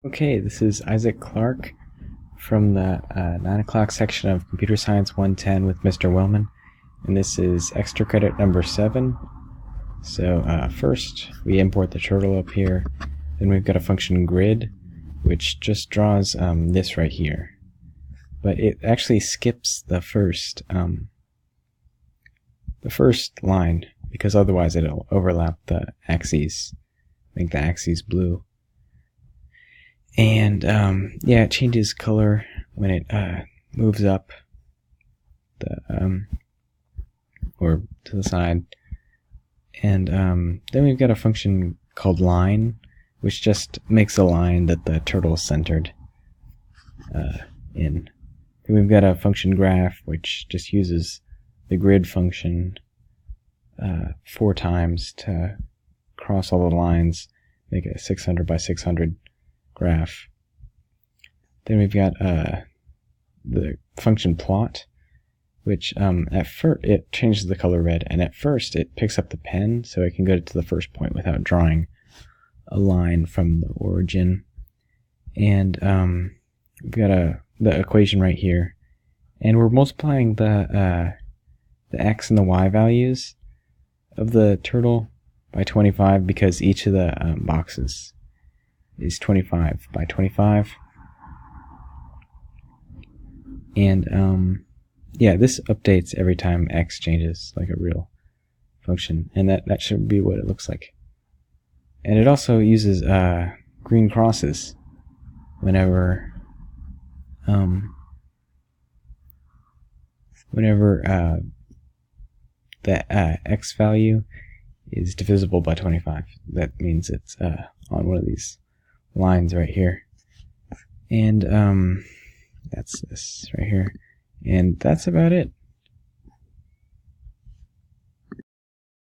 Okay, this is Isaac Clark from the 9 o'clock section of Computer Science 110 with Mr. Wellman, and this is extra credit number 7. So first we import the turtle up here, then we've got a function grid, which just draws this right here. But it actually skips the first line, because otherwise it'll overlap the axes, make the axes blue. And yeah, it changes color when it moves up the or to the side. And then we've got a function called line, which just makes a line that the turtle is centered in. Then we've got a function graph, which just uses the grid function 4 times to cross all the lines, make a 600 by 600 graph. Then we've got the function plot, which at first it changes the color red, and at first it picks up the pen so it can go to the first point without drawing a line from the origin. And we've got the equation right here, and we're multiplying the x and the y values of the turtle by 25 because each of the boxes is 25 by 25. And yeah, this updates every time x changes, like a real function, and that should be what it looks like. And it also uses green crosses whenever the x value is divisible by 25. That means it's on one of these lines right here. And that's this right here. And that's about it.